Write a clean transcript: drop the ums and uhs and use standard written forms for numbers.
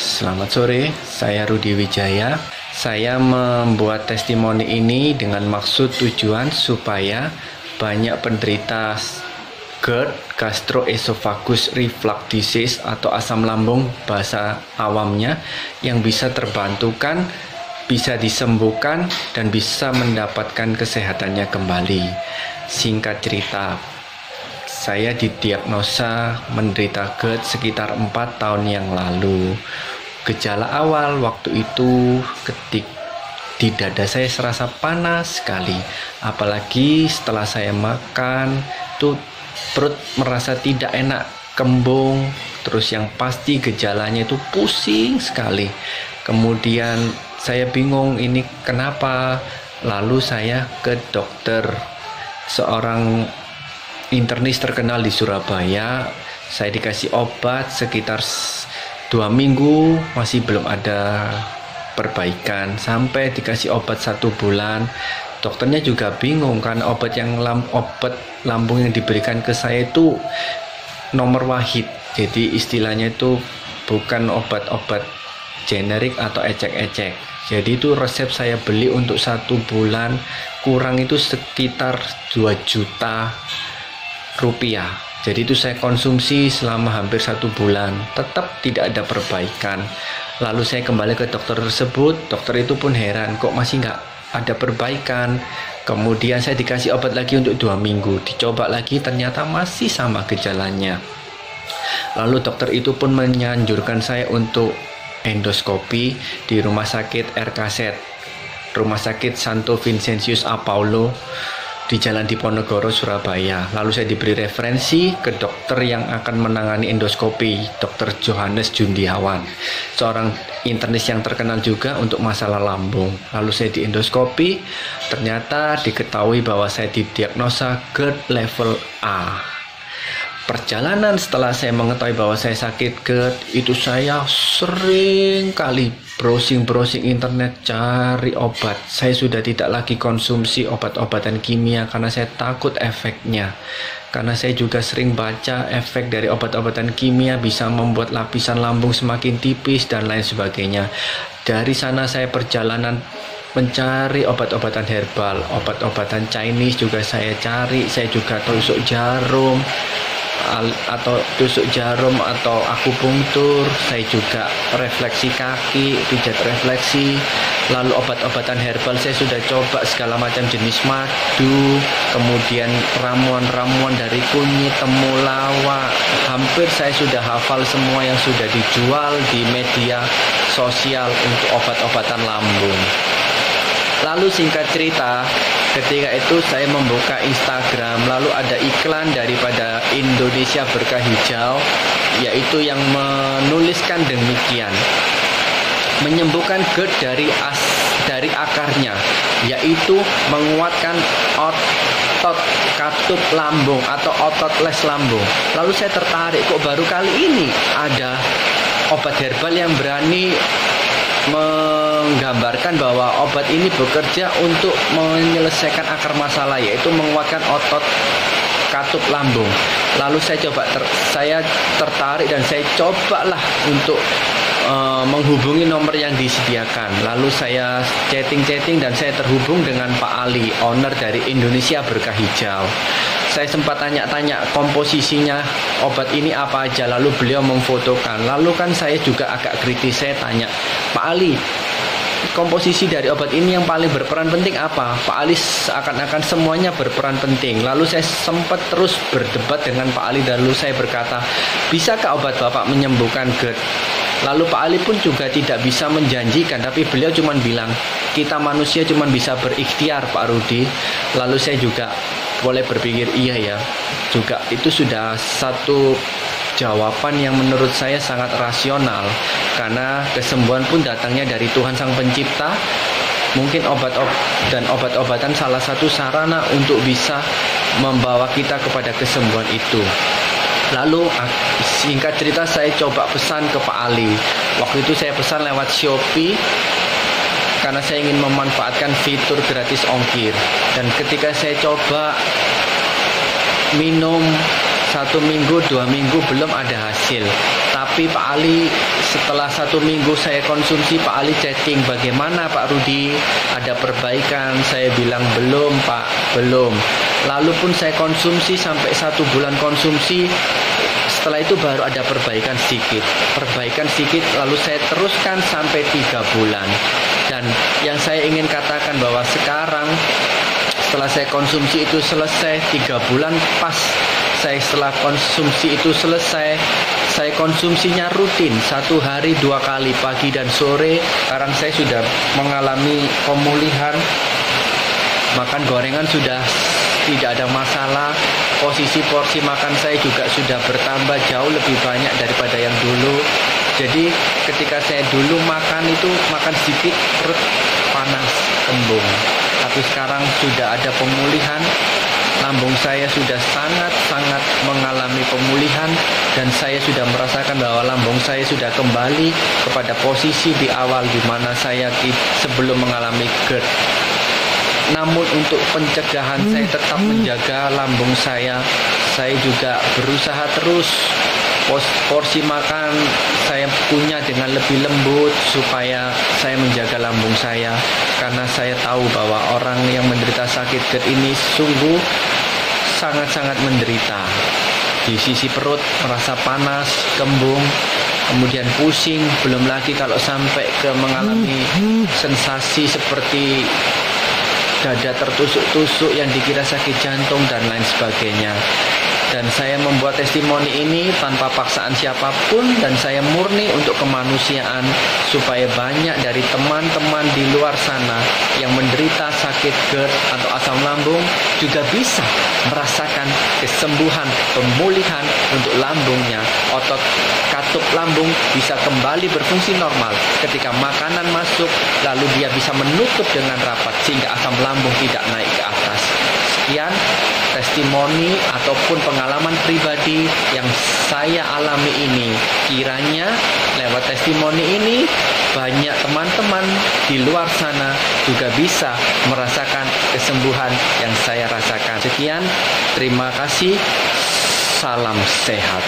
Selamat sore, saya Rudi Wijaya. Saya membuat testimoni ini dengan maksud tujuan supaya banyak penderita GERD, gastroesophagus reflux disease atau asam lambung bahasa awamnya, yang bisa terbantukan, bisa disembuhkan, dan bisa mendapatkan kesehatannya kembali. Singkat cerita, saya didiagnosa menderita GERD sekitar 4 tahun yang lalu. Gejala awal waktu itu di dada saya serasa panas sekali. Apalagi setelah saya makan, tuh perut merasa tidak enak, kembung. Terus yang pasti gejalanya itu pusing sekali. Kemudian saya bingung ini kenapa. Lalu saya ke dokter, seorang internis terkenal di Surabaya. Saya dikasih obat sekitar 2 minggu, masih belum ada perbaikan. Sampai dikasih obat 1 bulan, dokternya juga bingung kan, obat lambung yang diberikan ke saya itu nomor wahid. Jadi istilahnya itu bukan obat-obat generik atau ecek-ecek. Jadi itu resep saya beli untuk 1 bulan, kurang itu sekitar 2 juta rupiah. Jadi itu saya konsumsi selama hampir 1 bulan, tetap tidak ada perbaikan. Lalu saya kembali ke dokter tersebut, dokter itu pun heran, kok masih nggak ada perbaikan. Kemudian saya dikasih obat lagi untuk 2 minggu, dicoba lagi, ternyata masih sama gejalanya. Lalu dokter itu pun menyanjurkan saya untuk endoskopi di Rumah Sakit RKZ, Rumah Sakit Santo Vincentius Apollo, di Jalan Diponegoro, Surabaya. Lalu saya diberi referensi ke dokter yang akan menangani endoskopi, Dr. Johannes Jundiawan, seorang internis yang terkenal juga untuk masalah lambung. Lalu saya di endoskopi, ternyata diketahui bahwa saya didiagnosa GERD level A. Perjalanan setelah saya mengetahui bahwa saya sakit GERD, itu saya sering kali browsing internet cari obat. Saya sudah tidak lagi konsumsi obat-obatan kimia karena saya takut efeknya. Karena saya juga sering baca efek dari obat-obatan kimia bisa membuat lapisan lambung semakin tipis dan lain sebagainya. Dari sana saya perjalanan mencari obat-obatan herbal, obat-obatan Chinese juga saya cari. Saya juga tusuk jarum atau akupunktur. Saya juga refleksi kaki, pijat refleksi. Lalu obat-obatan herbal saya sudah coba segala macam jenis madu, kemudian ramuan-ramuan dari kunyit, temulawak. Hampir saya sudah hafal semua yang sudah dijual di media sosial untuk obat-obatan lambung. Lalu singkat cerita, ketika itu saya membuka Instagram, lalu ada iklan daripada Indonesia Berkah Hijau, yaitu yang menuliskan demikian: menyembuhkan GERD dari akarnya, yaitu menguatkan otot katup lambung atau otot les lambung. Lalu saya tertarik, kok baru kali ini ada obat herbal yang berani menggambarkan bahwa obat ini bekerja untuk menyelesaikan akar masalah, yaitu menguatkan otot katup lambung. Lalu saya tertarik dan saya cobalah untuk menghubungi nomor yang disediakan. Lalu saya chatting dan saya terhubung dengan Pak Ali, owner dari Indonesia Berkah Hijau. Saya sempat tanya-tanya komposisinya obat ini apa aja, lalu beliau memfotokan. Lalu kan saya juga agak kritis, saya tanya, Pak Ali, komposisi dari obat ini yang paling berperan penting apa? Pak Ali seakan-akan semuanya berperan penting. Lalu saya sempat terus berdebat dengan Pak Ali, lalu saya berkata, bisakah obat Bapak menyembuhkan GERD? Lalu Pak Ali pun juga tidak bisa menjanjikan, tapi beliau cuma bilang, kita manusia cuma bisa berikhtiar, Pak Rudi. Lalu saya juga boleh berpikir, iya ya, juga itu sudah satu jawaban yang menurut saya sangat rasional, karena kesembuhan pun datangnya dari Tuhan Sang Pencipta. Mungkin obat-obatan salah satu sarana untuk bisa membawa kita kepada kesembuhan itu. Lalu singkat cerita saya coba pesan ke Pak Ali. Waktu itu saya pesan lewat Shopee karena saya ingin memanfaatkan fitur gratis ongkir. Dan ketika saya coba minum 1 minggu, 2 minggu belum ada hasil. Tapi Tapi Pak Ali setelah 1 minggu saya konsumsi, Pak Ali chatting, bagaimana Pak Rudi, ada perbaikan? Saya bilang belum Pak, belum. Lalu pun saya konsumsi sampai 1 bulan konsumsi, setelah itu baru ada perbaikan sedikit, lalu saya teruskan sampai 3 bulan. Dan yang saya ingin katakan bahwa sekarang setelah saya konsumsi itu selesai 3 bulan pas saya setelah konsumsi itu selesai, saya konsumsinya rutin 1 hari 2 kali, pagi dan sore. Sekarang saya sudah mengalami pemulihan, makan gorengan sudah tidak ada masalah. Posisi porsi makan saya juga sudah bertambah jauh lebih banyak daripada yang dulu. Jadi ketika saya dulu makan itu makan sedikit perut panas, kembung. Tapi sekarang sudah ada pemulihan, lambung saya sudah sangat-sangat mengalami pemulihan, dan saya sudah merasakan bahwa lambung saya sudah kembali kepada posisi di awal di mana saya sebelum mengalami GERD. Namun untuk pencegahan saya tetap menjaga lambung saya juga berusaha terus porsi makan saya punya dengan lebih lembut supaya saya menjaga lambung saya, karena saya tahu bahwa orang yang menderita sakit GERD ini sungguh sangat-sangat menderita. Di sisi perut merasa panas, kembung, kemudian pusing, belum lagi kalau sampai ke mengalami sensasi seperti dada tertusuk-tusuk yang dikira sakit jantung dan lain sebagainya. Dan saya membuat testimoni ini tanpa paksaan siapapun, dan saya murni untuk kemanusiaan, supaya banyak dari teman-teman di luar sana yang menderita sakit GERD atau asam lambung juga bisa merasakan kesembuhan, pemulihan untuk lambungnya. Otot katup lambung bisa kembali berfungsi normal ketika makanan masuk, lalu dia bisa menutup dengan rapat sehingga asam lambung tidak naik ke atas. Sekian testimoni ataupun pengalaman pribadi yang saya alami ini. Kiranya lewat testimoni ini banyak teman-teman di luar sana juga bisa merasakan kesembuhan yang saya rasakan. Sekian, terima kasih, salam sehat.